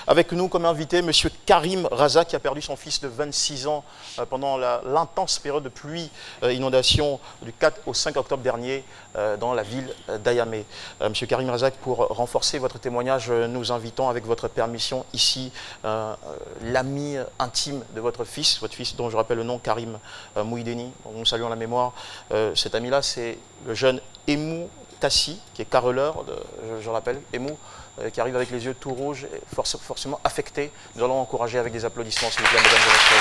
Avec nous comme invité, M. Karim Razak, qui a perdu son fils de 26 ans pendant l'intense période de pluie, inondation du 4 au 5 octobre dernier dans la ville d'Ayamé. M. Karim Razak, pour renforcer votre témoignage, nous invitons avec votre permission ici l'ami intime de votre fils dont je rappelle le nom, Karim Mouideni, dont nous saluons la mémoire. Cet ami-là, c'est le jeune Emou Tassi, qui est carreleur, je rappelle, Emou, qui arrive avec les yeux tout rouges, et forcément affecté. Nous allons encourager avec des applaudissements, s'il vous plaît, mesdames et messieurs.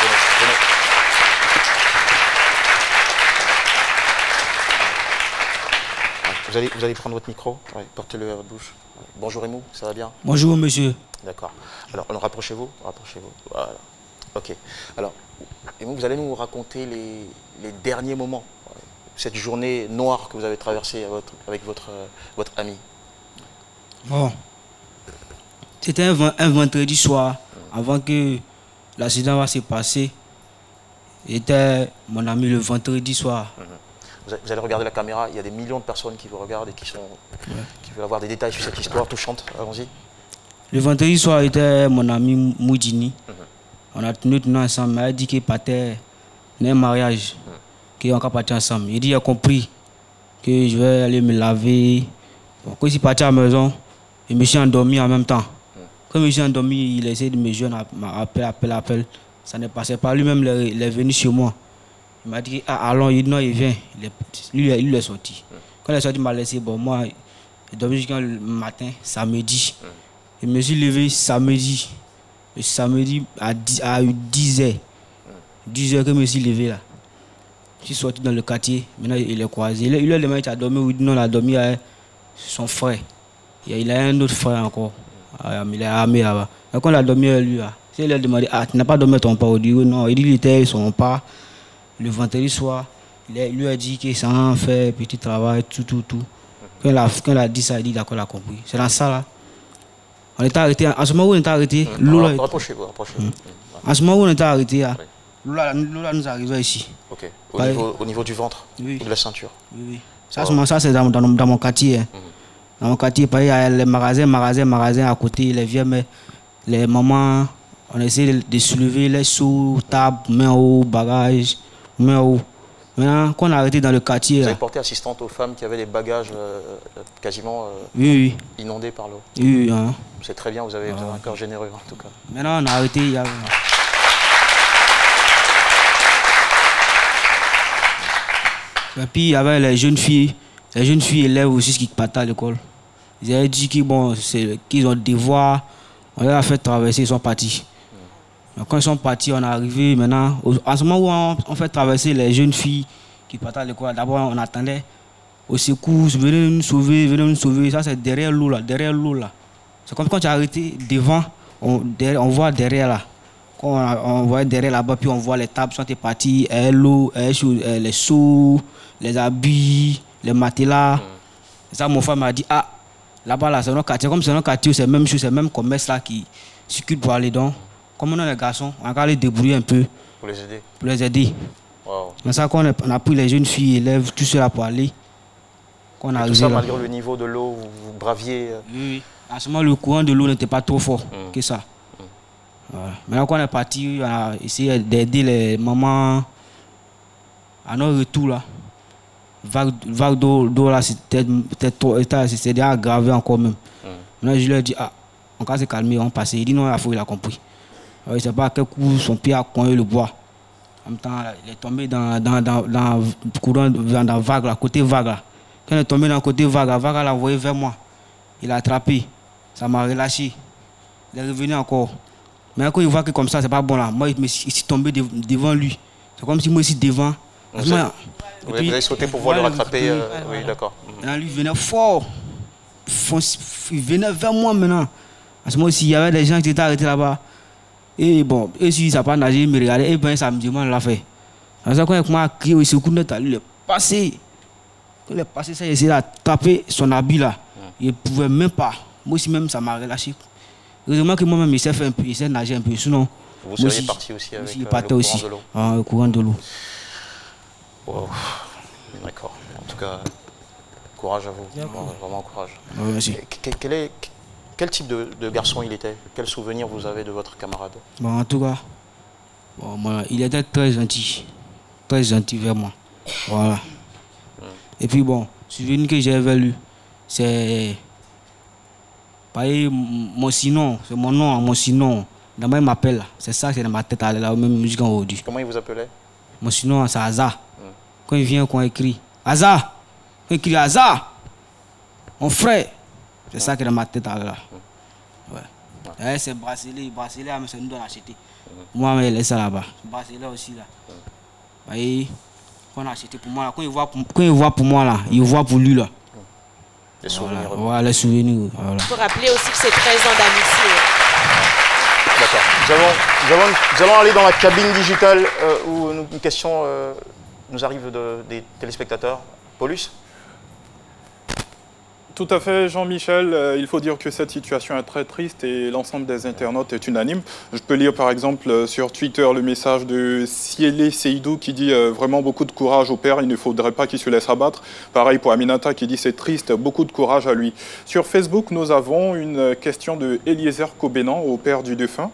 Venez. Vous allez prendre votre micro, ouais, portez-le à votre bouche. Bonjour Emou, ça va bien? Bonjour monsieur. D'accord. Alors rapprochez-vous. Voilà. Ok. Alors, Emou, vous allez nous raconter les derniers moments, cette journée noire que vous avez traversée avec votre ami. Bon. C'était un vendredi soir, avant que l'accident va se passer. C'était mon ami le vendredi soir. Vous allez regarder la caméra, il y a des millions de personnes qui vous regardent et qui veulent avoir des détails sur cette histoire touchante. Allons-y. Le vendredi soir, était mon ami Moudini. On a tenu ensemble. Il m'a dit qu'il partait d'un mariage, qu'on va partir ensemble. Il dit, il a compris que je vais aller me laver. Bon, quand je suis parti à la maison, je me suis endormi en même temps. Quand je me suis endormi, il a essayé de me joindre, appel. Ça ne passait pas. Lui-même, il est venu chez moi. Il m'a dit, ah, allons, il dit non, il vient. Lui, il est sorti. Quand il est sorti, il m'a laissé. Bon, moi, j'ai dormi jusqu'au matin, samedi. Je me suis levé samedi. Le samedi à 10h. 10h que je me suis levé là. Je suis sorti dans le quartier. Maintenant, il est croisé. Il lui a demandé, tu as dormi? Il dit non, il a dormi avec son frère. Il a un autre frère encore. Il est armé là-bas. Et quand il a dormi avec lui, là, il lui a demandé, ah, tu n'as pas dormi avec ton père? Il dit non. Il dit qu'il était avec son père. Le vendredi soir, il lui a dit qu'il s'en fait petit travail, tout. Quand il a dit ça, il dit d'accord, il a compris. C'est dans ça là. On était arrêté. À ce moment où on était arrêté, rapprochez-vous. À ce moment où on était arrêté, Lola nous arrivait ici. Ok. Au niveau du ventre, oui. Ou de la ceinture. Oui. Ça c'est dans mon quartier. Dans mon quartier, il y a les magasins à côté, les vieux, mais les mamans, on essaie de soulever les sous, table, main haut, bagages, main haut. Maintenant, quand on a arrêté dans le quartier. Vous avez porté assistante aux femmes qui avaient des bagages quasiment inondés par l'eau. Oui. Hein. C'est très bien, vous avez un cœur généreux en tout cas. Maintenant, on a arrêté. Et puis, il y avait les jeunes filles élèves aussi qui partaient à l'école. Ils avaient dit qu'ils ont des devoirs, on leur a fait traverser, ils sont partis. Quand ils sont partis, on est arrivé maintenant. À ce moment où on fait traverser les jeunes filles qui partent à l'école, d'abord on attendait au secours, venez nous sauver. Ça c'est derrière l'eau là. C'est comme quand tu as arrêté devant, on voit derrière là. Quand on voit derrière là-bas, puis on voit les tables sont parties, l'eau, les seaux, les habits, les matelas. Ça, mon frère m'a dit, ah, là-bas là, c'est notre quartier. Comme c'est notre quartier, c'est même chose, c'est même commerce là qui circule pour aller dans. Comme on a les garçons, on va les débrouiller un peu. Pour les aider. Wow. C'est ça qu'on a pris les jeunes filles, élèves, tout cela pour aller. Tout ça malgré le niveau de l'eau, vous braviez. Oui. À ce moment, le courant de l'eau n'était pas trop fort que ça. Voilà. Maintenant qu'on est parti, on a essayé d'aider les mamans à notre retour là. Vague d'eau là, c'était déjà aggravé encore même. Maintenant, je lui ai dit, ah, on va se calmer, on passe. Il dit non, il a compris. Il ne sait pas à quel coup son pied a cogné le bois. En même temps, il est tombé dans le courant, dans la vague, là, côté vague. Là. Quand il est tombé dans le côté vague, la vague l'a envoyé vers moi. Il a attrapé. Ça m'a relâché. Il est revenu encore. Mais quand il voit que comme ça, c'est pas bon là. Moi, je suis tombé devant lui. C'est comme si moi, ici devant. Vous avez sauté pour pouvoir le rattraper. Oui, d'accord. Lui, il venait fort. Il venait vers moi maintenant. À ce moment ci il y avait des gens qui étaient arrêtés là-bas. Et bon, et si ça n'a pas nagé, il me regardait. Et bien, ça me demande l'a fait. Alors, ça, quand il m'a crié, il s'est couru, il est passé. Quand il est passé, ça, il a essayé d'attraper son habit là. Il ne pouvait même pas. Moi aussi, même, ça m'a relâché. Heureusement que moi-même, il s'est fait un peu, il s'est nagé un peu. Sinon, vous seriez parti aussi avec le courant de l'eau. Le courant de l'eau. Wow. D'accord. En tout cas, courage à vous. Vraiment courage. Merci. Quel type de garçon il était? Quel souvenir vous avez de votre camarade? Bon, en tout cas, bon, moi, il était très gentil vers moi. Voilà. Et puis bon, souvenir que j'ai avec lui, c'est mon sinon, c'est mon nom, mon sinon. D'abord il m'appelle, c'est ça, c'est dans ma tête, la même musique aujourd'hui. Comment il vous appelait? Mon sinon, c'est Hazard. Quand il vient, quand il écrit Hazard, quand il écrit Hazard, mon frère, c'est ça qui est dans ma tête là. Ouais. C'est bracelet, c'est nous doit l'acheter. Moi, je laisse ça là-bas. Bracelet aussi là. Et on a acheté pour moi là. Quand il voit pour moi là, il voit pour lui là. Les souvenirs. Voilà, les souvenirs. Voilà. Il faut rappeler aussi que c'est 13 ans d'amitié. D'accord. Nous allons aller dans la cabine digitale où une question nous arrive des téléspectateurs. Paulus? Tout à fait, Jean-Michel. Il faut dire que cette situation est très triste et l'ensemble des internautes est unanime. Je peux lire par exemple sur Twitter le message de Siélé Seydou qui dit vraiment beaucoup de courage au père, il ne faudrait pas qu'il se laisse abattre. Pareil pour Aminata qui dit c'est triste, beaucoup de courage à lui. Sur Facebook, nous avons une question de Eliezer Kobenan au père du défunt.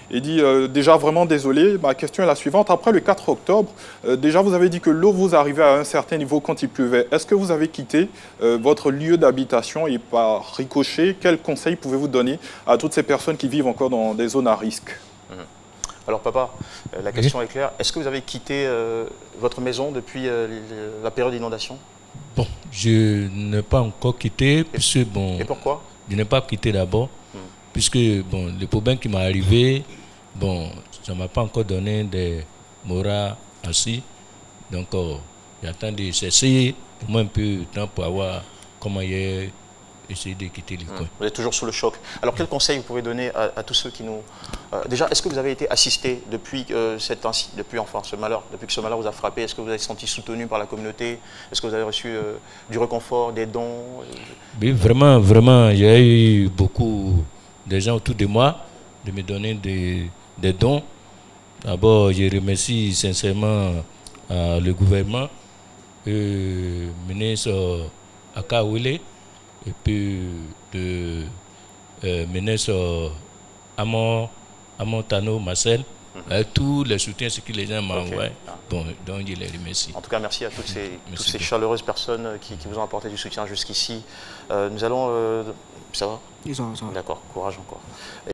Il dit déjà vraiment désolé, ma question est la suivante. Après le 4 octobre, déjà vous avez dit que l'eau vous arrivait à un certain niveau quand il pleuvait. Est-ce que vous avez quitté votre lieu d'habitation et par ricochet, quels conseils pouvez-vous donner à toutes ces personnes qui vivent encore dans des zones à risque? Alors papa, la question est claire. Est-ce que vous avez quitté votre maison depuis la période d'inondation? Bon, je n'ai pas encore quitté, puisque bon... Et pourquoi? Je n'ai pas quitté d'abord, puisque bon, le problème qui m'est arrivé, bon, ça ne m'a pas encore donné des morales ainsi. Donc, j'attends de cesser pour moi un peu de temps pour avoir comment essayer de quitter les coins. Vous êtes toujours sous le choc. Alors, quel conseil vous pouvez donner à tous ceux qui nous... déjà, est-ce que vous avez été assisté depuis enfin, ce malheur, depuis que ce malheur vous a frappé? Est-ce que vous avez senti soutenu par la communauté? Est-ce que vous avez reçu du réconfort, des dons? Oui, vraiment, vraiment, il y a eu beaucoup de gens autour de moi de me donner des dons. D'abord, je remercie sincèrement le gouvernement, le ministre Akawele, et puis le ministre Amontano Marcel, avec tous les soutiens que les gens m'ont envoyés. Bon, donc je les remercie. En tout cas, merci à toutes ces chaleureuses personnes qui vous ont apporté du soutien jusqu'ici. Nous allons... ça va? Ils sont. D'accord, courage encore.